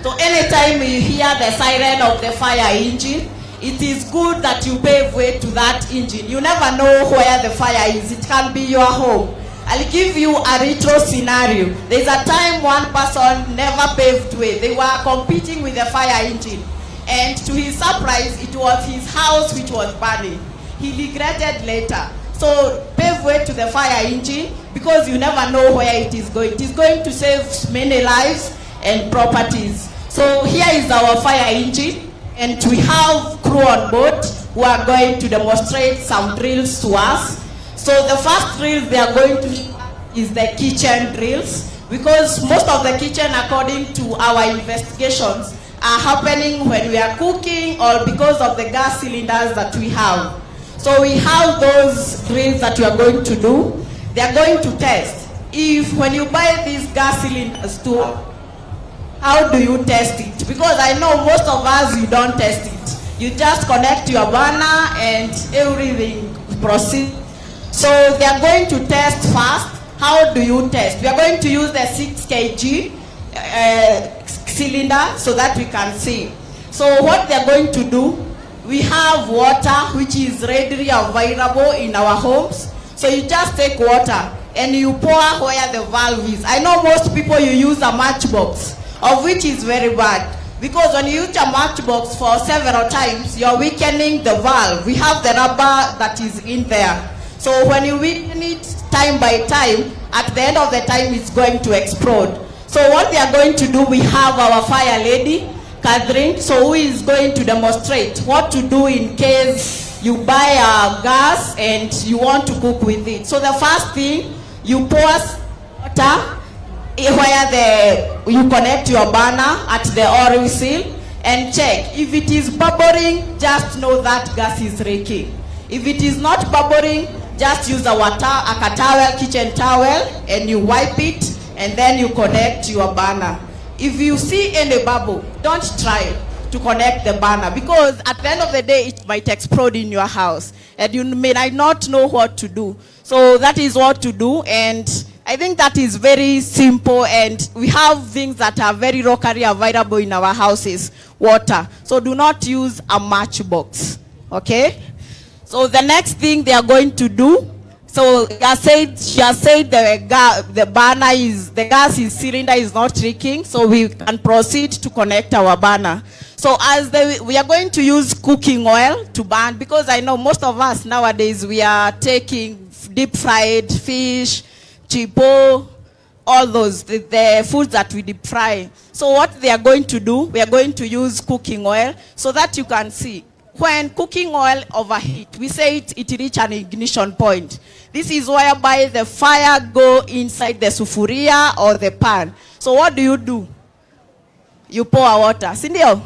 So anytime you hear the siren of the fire engine, it is good that you pave way to that engine. You never know where the fire is. It can be your home. I'll give you a retro scenario. There's a time one person never paved way. They were competing with the fire engine. And to his surprise, it was his house which was burning. He regretted later. So pave way to the fire engine, because you never know where it is going. It is going to save many lives and properties. So here is our fire engine, and we have crew on board who are going to demonstrate some drills to us. So the first drill they are going to is the kitchen drills, because most of the kitchen, according to our investigations, are happening when we are cooking or because of the gas cylinders that we have. So we have those drills that we are going to do. They are going to test if when you buy these gas cylinders too, how do you test it? Because I know most of us, you don't test it. You just connect your burner and everything proceeds. So they are going to test first. How do you test? We are going to use the 6 kg cylinder so that we can see. So what they are going to do, we have water which is readily available in our homes. So you just take water and you pour where the valve is. I know most people, you use a matchbox, of which is very bad, because when you use a matchbox for several times, you're weakening the valve. We have the rubber that is in there. So when you weaken it time by time, at the end of the time, it's going to explode. So what they are going to do, we have our fire lady, Catherine, so who is going to demonstrate what to do in case you buy a gas and you want to cook with it. So the first thing, you pour water where you connect your burner at the oil seal and check. If it is bubbling, just know that gas is leaking. If it is not bubbling, just use a towel, kitchen towel, and you wipe it, and then you connect your burner. If you see any bubble, don't try to connect the burner, because at the end of the day, it might explode in your house, and you may not know what to do. So that is what to do, and I think that is very simple, and we have things that are very locally available in our houses. Water. So do not use a matchbox, okay? So the next thing they are going to do, so she has said the burner is, the gas cylinder is not leaking, so we can proceed to connect our burner. So we are going to use cooking oil to burn, because I know most of us nowadays, we are taking deep fried fish, chipo, all those, the foods that we deep fry. So what they are going to do, we are going to use cooking oil so that you can see. When cooking oil overheat, we say it reach an ignition point. This is whereby the fire go inside the sufuria or the pan. So what do? You pour water. Sindio?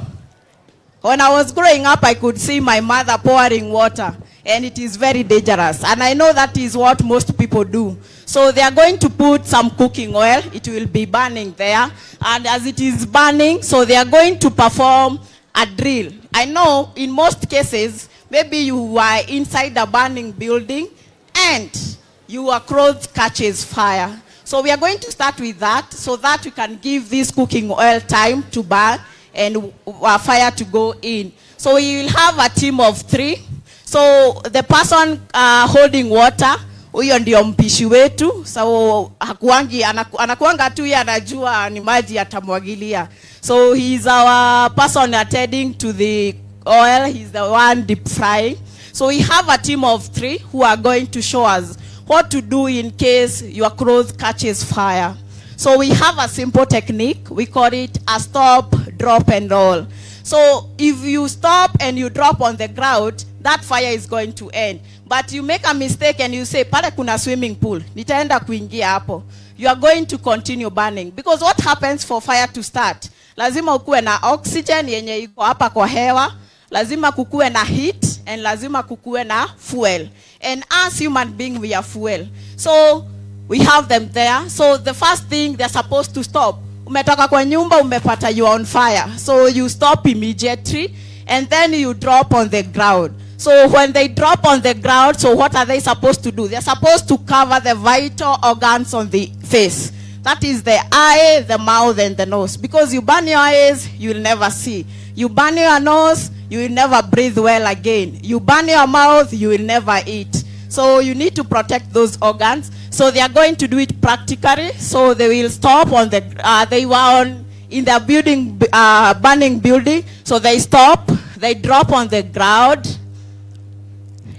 When I was growing up, I could see my mother pouring water, and it is very dangerous. And I know that is what most people do. So they are going to put some cooking oil. It will be burning there. And as it is burning, so they are going to perform a drill. I know in most cases, maybe you are inside the burning building and your clothes catches fire. So we are going to start with that so that we can give this cooking oil time to burn and fire to go in. So we will have a team of 3. So the person holding water, huyo ndio mpishi wetu. So anakuanga tu yeye anajua ni maji atamwagilia. So he's our person attending to the oil. He's the one deep frying. So we have a team of 3 who are going to show us what to do in case your clothes catches fire. So we have a simple technique. We call it a stop, drop, and roll. So if you stop and you drop on the ground, that fire is going to end. But you make a mistake and you say, pale kuna swimming pool, nitaenda kuingia hapo. You are going to continue burning. Because what happens for fire to start? Lazima ukue na oxygen yenye iko hapa kwa hewa. Lazima kukue na heat. And lazima kukue na fuel. And as human beings, we are fuel. So we have them there. So the first thing, they're supposed to stop. Umetoka kwa nyumba, umepata you are on fire. So you stop immediately. And then you drop on the ground. So when they drop on the ground, so what are they supposed to do? They're supposed to cover the vital organs on the face. That is the eye, the mouth, and the nose. Because you burn your eyes, you will never see. You burn your nose, you will never breathe well again. You burn your mouth, you will never eat. So you need to protect those organs. So they are going to do it practically. So they will stop on the, they were in the building, burning building. So they stop, they drop on the ground,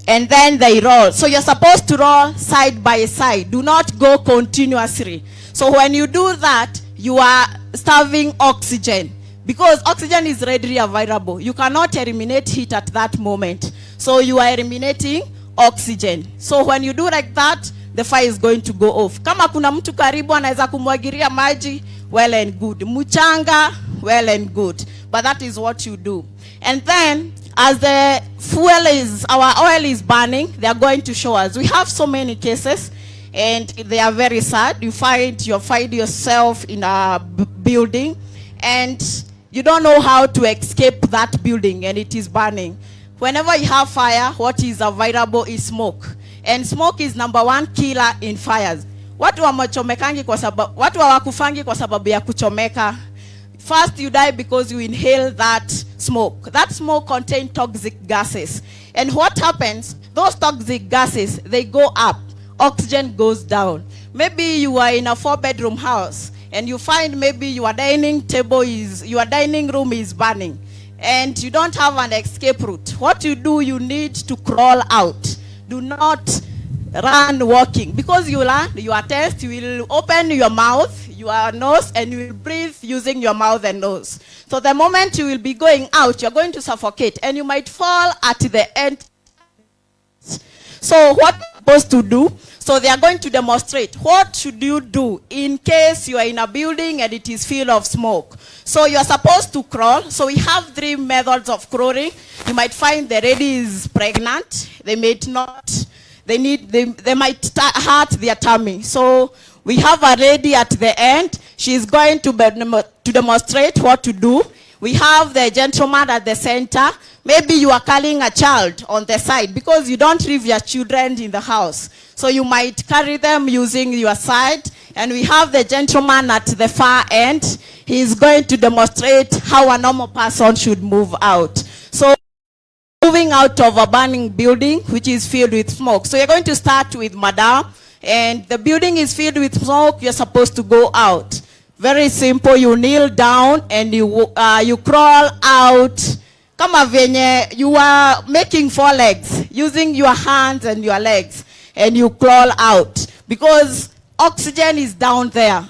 and then they roll. So you're supposed to roll side by side. Do not go continuously. So when you do that, you are starving oxygen. Because oxygen is readily available. You cannot eliminate heat at that moment. So you are eliminating oxygen. So when you do like that, the fire is going to go off. Kama kuna mtu karibu anaweza kumwagiria maji, well and good. Mchanga, well and good. But that is what you do. And then, as the fuel is, our oil is burning, they are going to show us. We have so many cases, and they are very sad. You find yourself in a building, and you don't know how to escape that building, and it is burning. Whenever you have fire, what is available is smoke. And smoke is number one killer in fires. Watu hawakufangi kwa sababu ya kuchomeka. First, you die because you inhale that smoke. That smoke contains toxic gases. And what happens? Those toxic gases, they go up. Oxygen goes down. Maybe you are in a 4-bedroom house, and you find maybe your dining room is burning, and you don't have an escape route. What you do, you need to crawl out. Do not run walking, because you learn, you are test, you will open your mouth, your nose, and you will breathe using your mouth and nose. So the moment you will be going out, you're going to suffocate, and you might fall at the end. So what you're supposed to do? So they are going to demonstrate what should you do in case you are in a building and it is filled of smoke. So you are supposed to crawl. So we have 3 methods of crawling. You might find the lady is pregnant. They might not. They might hurt their tummy. So we have a lady at the end. She's going to demonstrate what to do. We have the gentleman at the center. Maybe you are carrying a child on the side because you don't leave your children in the house. So you might carry them using your side. And we have the gentleman at the far end. He is going to demonstrate how a normal person should move out. So moving out of a burning building which is filled with smoke. So you're going to start with Madam. And the building is filled with smoke. You're supposed to go out. Very simple. You kneel down and you crawl out. Kama venye you are making 4 legs using your hands and your legs, and you crawl out because oxygen is down there.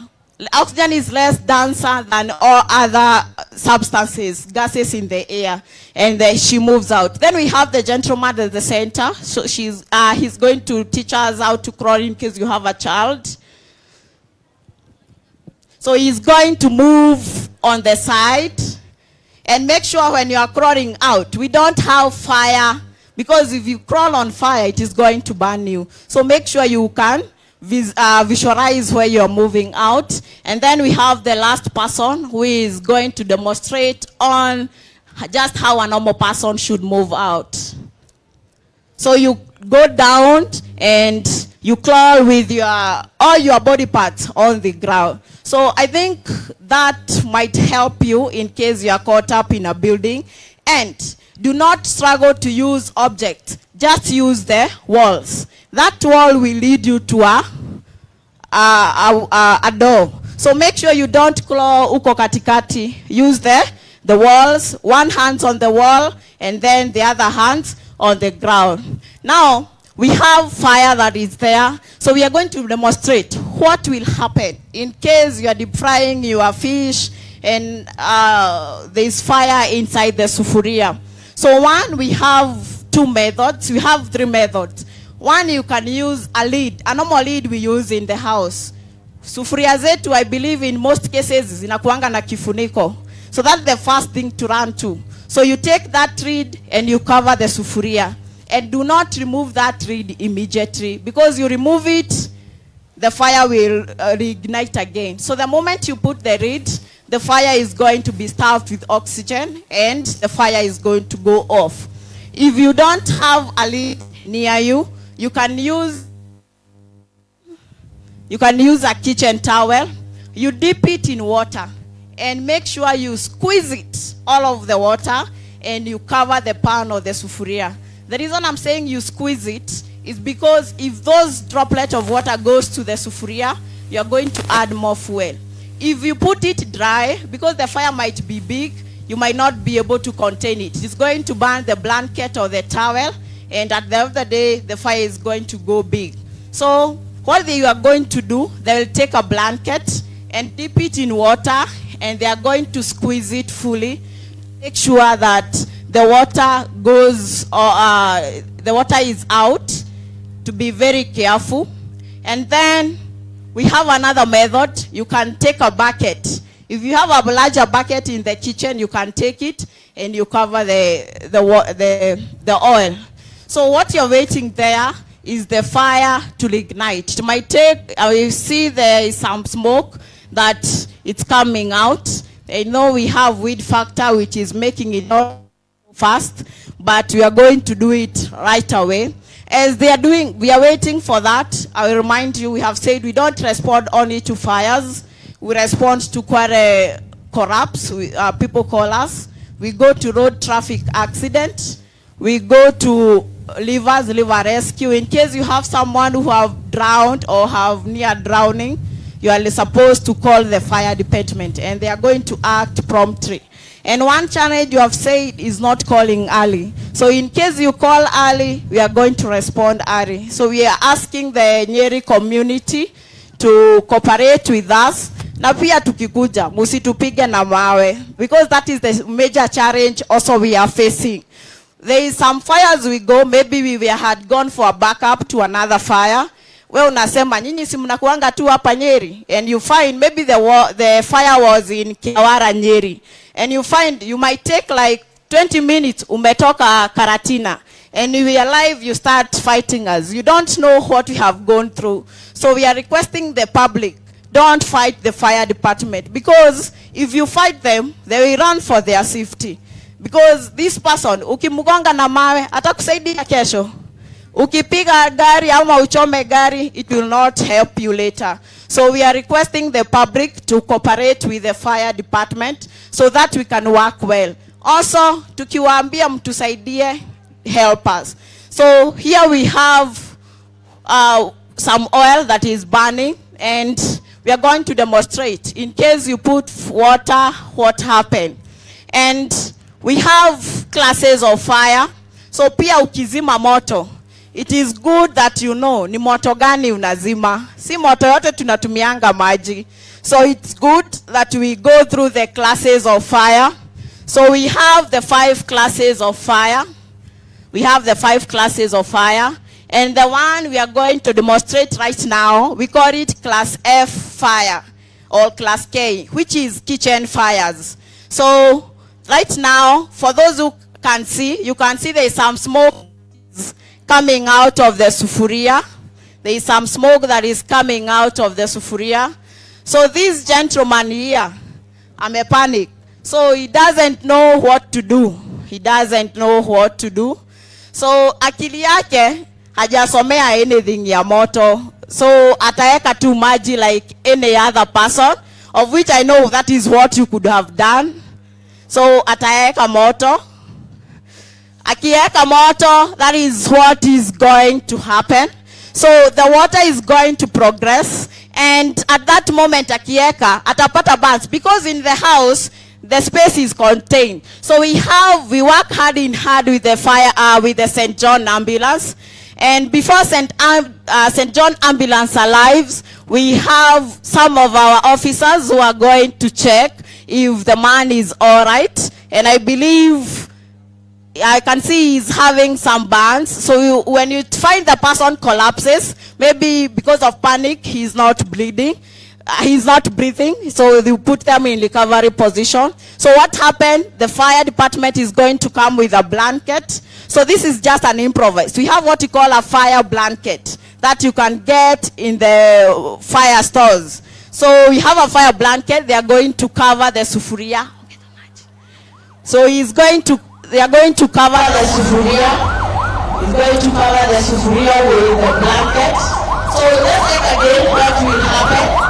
Oxygen is less denser than all other substances, gases in the air, and then she moves out. Then we have the gentleman at the center. So he's going to teach us how to crawl in case you have a child. So he's going to move on the side. And make sure when you are crawling out, we don't have fire, because if you crawl on fire, it is going to burn you. So make sure you can visualize where you are moving out. And then we have the last person who is going to demonstrate on just how a normal person should move out. So you go down and you crawl with all your body parts on the ground. So I think that might help you in case you are caught up in a building. And do not struggle to use objects. Just use the walls. That wall will lead you to a door. So make sure you don't claw uko katikati. Use the walls. One hand on the wall and then the other hand on the ground. Now, we have fire that is there. So we are going to demonstrate what will happen in case you are deep frying your fish and there is fire inside the sufuria. So one, we have 2 methods. We have 3 methods. One, you can use a lid, a normal lid we use in the house. Sufuria zetu, I believe in most cases, zinakuanga na kifuniko. So that's the first thing to run to. So you take that lid and you cover the sufuria. And do not remove that lid immediately, because you remove it, the fire will reignite again. So the moment you put the lid, the fire is going to be starved with oxygen and the fire is going to go off. If you don't have a lid near you, you can use a kitchen towel you dip it in water and make sure you squeeze it, all of the water, and you cover the pan or the sufuria. The reason I'm saying you squeeze it is because if those droplets of water goes to the sufuria, you're going to add more fuel. If you put it dry, because the fire might be big, you might not be able to contain it. It's going to burn the blanket or the towel, and at the end of the day, the fire is going to go big. So what you are going to do, they will take a blanket and dip it in water, and they are going to squeeze it fully. Make sure that the water goes, or the water is out, to be very careful. And then we have another method. You can take a bucket. If you have a larger bucket in the kitchen, you can take it and you cover the oil. So what you're waiting there is the fire to ignite. It might take, you see there is some smoke that it's coming out. I know we have weed factor which is making it not fast, but we are going to do it right away. As they are doing, we are waiting for that. I will remind you, we have said we don't respond only to fires. We respond to corrupts, people call us. We go to road traffic accident. We go to liver rescue. In case you have someone who have drowned or have near drowning, you are supposed to call the fire department, and they are going to act promptly. And one challenge you have said is not calling early. So in case you call early, we are going to respond early. So we are asking the Nyeri community to cooperate with us. Na pia tukikuja, musitupige na mawe, because that is the major challenge also we are facing. There is some fires we go, maybe we had gone for a backup to another fire. We unasema nyinyi si mnakuanga tu hapa Nyeri, and you find maybe the fire was in Kiawara Nyeri, and you find you might take like 20 minutes umetoka Karatina, and we are live, you start fighting us. You don't know what we have gone through. So we are requesting the public, don't fight the fire department, because if you fight them, they will run for their safety. Because this person, ukimugonga na mawe, atakusaidia kesho. Ukipiga gari ama uchome gari, it will not help you later. So we are requesting the public to cooperate with the fire department so that we can work well. Also, tukiwaambia mtusaidie, help us. So here we have some oil that is burning, and we are going to demonstrate. In case you put water, what happened. And we have classes of fire. So pia ukizima moto, it is good that you know ni moto gani unazima. Si moto yote tunatumianga maji. So it's good that we go through the classes of fire. So we have the 5 classes of fire. We have the 5 classes of fire. And the one we are going to demonstrate right now, we call it class F fire or class K, which is kitchen fires. So right now, for those who can see, you can see there is some smoke coming out of the sufuria. There is some smoke that is coming out of the sufuria. So this gentleman here, I'm a panic. So he doesn't know what to do. He doesn't know what to do. So akili yake hajasomea anything ya moto. So ataeka tu maji like any other person, of which I know that is what you could have done. So ataeka moto. Akieka moto, that is what is going to happen. So the water is going to progress, and at that moment akieka atapata burns, because in the house the space is contained. So we work hand in hand with the fire, with the St. John ambulance. And before St. John ambulance arrives, we have some of our officers who are going to check if the man is all right. And I believe, I can see he's having some burns. So when you find the person collapses, maybe because of panic, he's not bleeding. He's not breathing, so you put them in recovery position. So what happened? The fire department is going to come with a blanket. So this is just an improvise. We have what we call a fire blanket that you can get in the fire stores. So we have a fire blanket. They are going to cover the sufuria. So they are going to cover the sufuria. He's going to cover the sufuria with the blanket. So let's check again what will happen.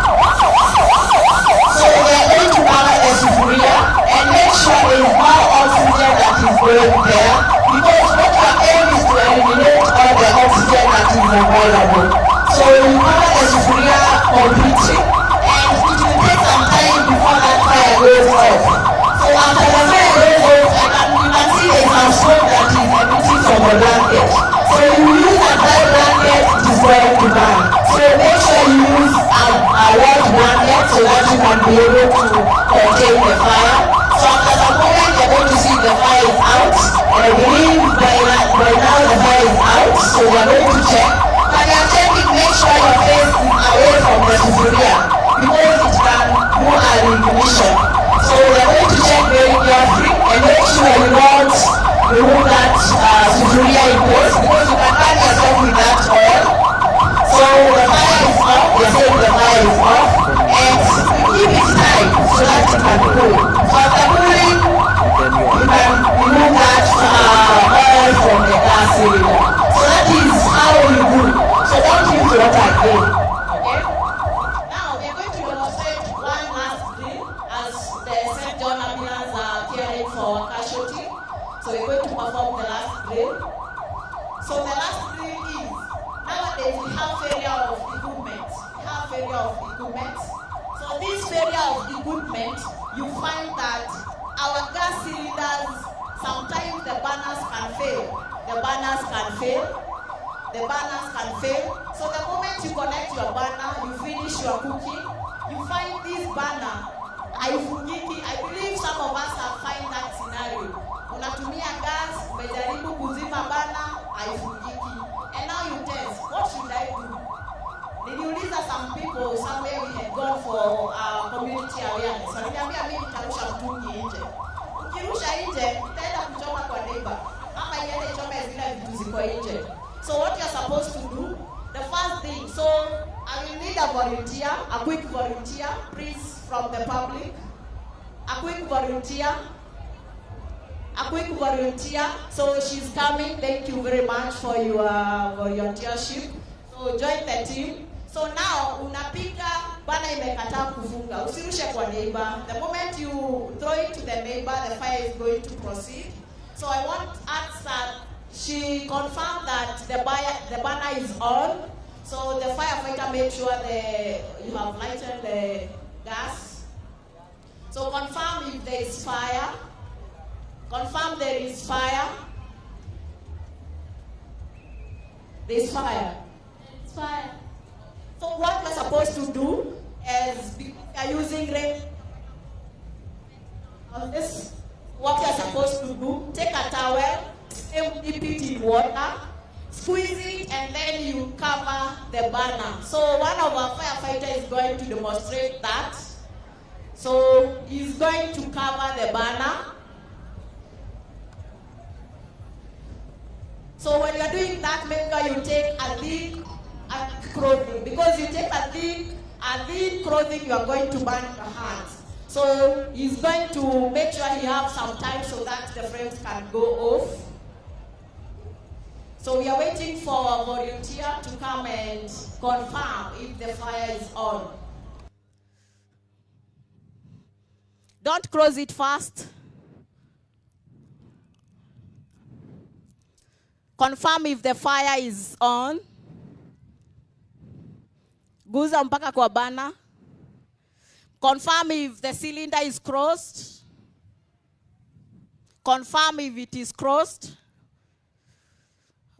be able to contain the fire. So after some moment, they're going to see the fire is out. And I believe by now the fire is out. So they're going to check. When you're checking, make sure your face is away from the sufuria because it can do an ignition. So they're going to check very carefully and make sure you don't remove that sufuria in place because you can burn yourself with that oil. So the fire is off, they're saying the fire is off, and keep it tight so that it can cool. So after cooling, you can remove that oil from the gas cylinder. So that is how you do. So don't use water again. Okay? Now we are going to demonstrate one last drill as the St. John ambulance are caring for casualty. So we're going to perform the last drill. So the last drill is, nowadays we have failure of equipment. So this failure of equipment, you find that our gas cylinders, sometimes the burners can fail. So the moment you connect your burner, you finish your cooking, you find this burner haifungiki. I believe some of us have find that scenario. Unatumia gas, umejaribu kuzima burner, haifungiki. And now you test, what should I do? Niliuliza some people somewhere we had gone for community awareness. Waliniambia mimi nitarusha mtungi nje. Ukirusha nje, itaenda kuchoma kwa neighbor. Ama iende ichome zile vitu ziko nje. So what you're supposed to do, the first thing, so I will need a volunteer, a quick volunteer, please, from the public. A quick volunteer. So she's coming. Thank you very much for your volunteership. So join the team. So now unapika bana imekataa kufunga. Usirushe kwa neighbor. The moment you throw it to the neighbor, the fire is going to proceed. So I want ask that she confirm that the burner is on. So the firefighter make sure you have lighted the gas. So confirm if there is fire. Confirm there is fire. There is fire. It's fire. So what we're supposed to do is, because we are using rain on this, what we are supposed to do, take a towel, dip it in water, squeeze it, and then you cover the burner. So one of our firefighters is going to demonstrate that. So he's going to cover the burner. So when you're doing that, make sure you take a thick clothing, because you take a thin clothing, you are going to burn your hands. So he's going to make sure he has some time so that the flames can go off. So we are waiting for a volunteer to come and confirm if the fire is on. Don't close it fast. Confirm if the fire is on. Guza mpaka kwa bana. Confirm if the cylinder is crossed. Confirm if it is crossed.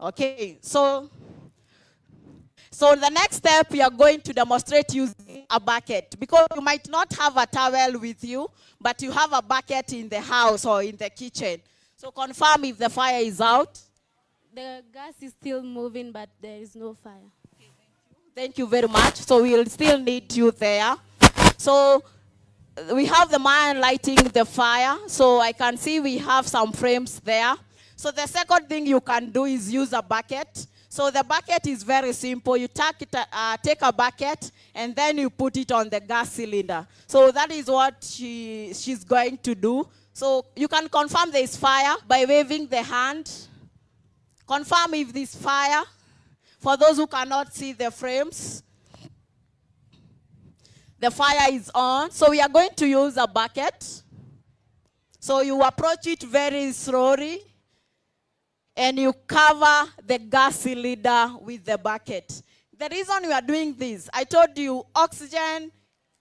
Okay, so the next step, we are going to demonstrate using a bucket, because you might not have a towel with you, but you have a bucket in the house or in the kitchen. So confirm if the fire is out. The gas is still moving, but there is no fire. Okay, thank you very much. So we'll still need you there. So we have the man lighting the fire. So I can see we have some frames there. So the second thing you can do is use a bucket. So the bucket is very simple. You take a bucket and then you put it on the gas cylinder. So that is what she's going to do. So you can confirm there is fire by waving the hand. Confirm if there is fire. For those who cannot see the frames, the fire is on. So we are going to use a bucket. So you approach it very slowly, and you cover the gas cylinder with the bucket. The reason we are doing this, I told you oxygen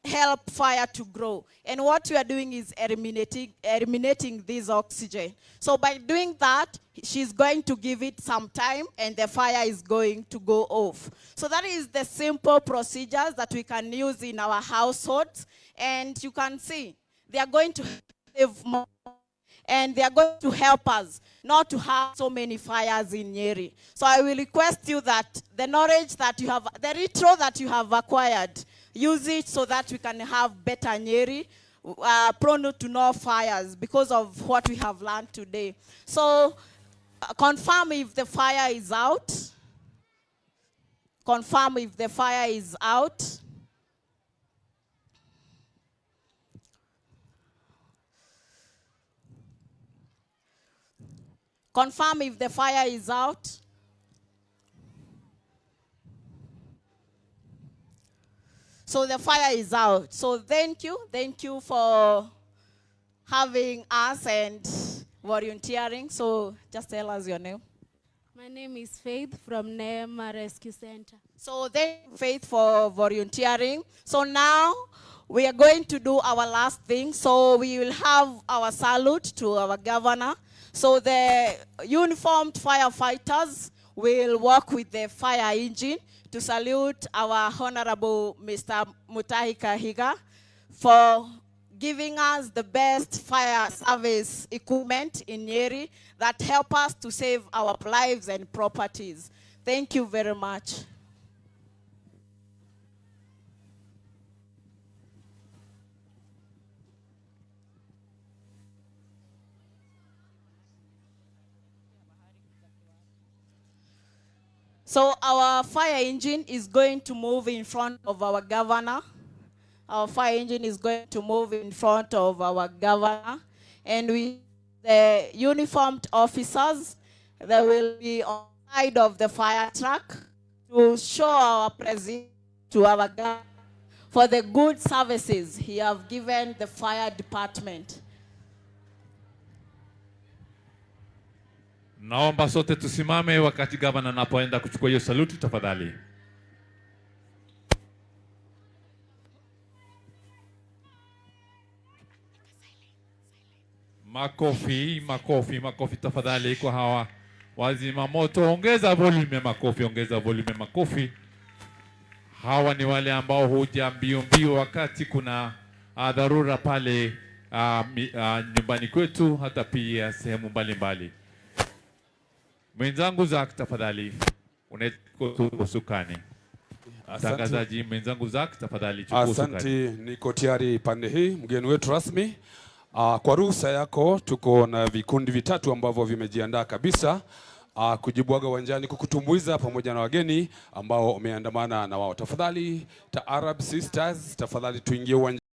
help fire to grow. And what we are doing is eliminating this oxygen. So by doing that, she's going to give it some time and the fire is going to go off. So that is the simple procedures that we can use in our households. And you can see, they are going to save more. And they are going to help us not to have so many fires in Nyeri. So I will request you that the knowledge that you have, the retro that you have acquired, use it so that we can have better Nyeri, prone to no fires because of what we have learned today. So confirm if the fire is out. Confirm if the fire is out. Confirm if the fire is out. So the fire is out. So thank you for having us and volunteering. So just tell us your name. My name is Faith from Nyeri Rescue Center. So thank you, Faith, for volunteering. So now we are going to do our last thing. So we will have our salute to our governor. So the uniformed firefighters will work with the fire engine to salute our Honorable Mr. Mutahi Kahiga for giving us the best fire service equipment in Nyeri that help us to save our lives and properties. Thank you very much. So our fire engine is going to move in front of our governor. Our fire engine is going to move in front of our governor. And the uniformed officers, they will be on the side of the fire truck to show our presence to our governor for the good services he has given the fire department. Naomba sote tusimame wakati gavana anapoenda kuchukua hiyo saluti tafadhali. Makofi, makofi, makofi tafadhali kwa hawa wazima moto. Ongeza volume makofi, ongeza volume makofi. Hawa ni wale ambao huja mbio mbio wakati kuna dharura pale nyumbani kwetu, hata pia sehemu mbalimbali. Mwenzangu Zak tafadhali, unachukua usukani. Mtangazaji mwenzangu Zak tafadhali chukua usukani. Asante, niko tayari pande hii, mgeni wetu rasmi. Kwa ruhusa yako tuko na vikundi vitatu ambavyo vimejiandaa kabisa kujibwaga uwanjani kukutumbuiza pamoja na wageni ambao wameandamana na wao. Tafadhali Arab Sisters, tafadhali tuingie uwanjani.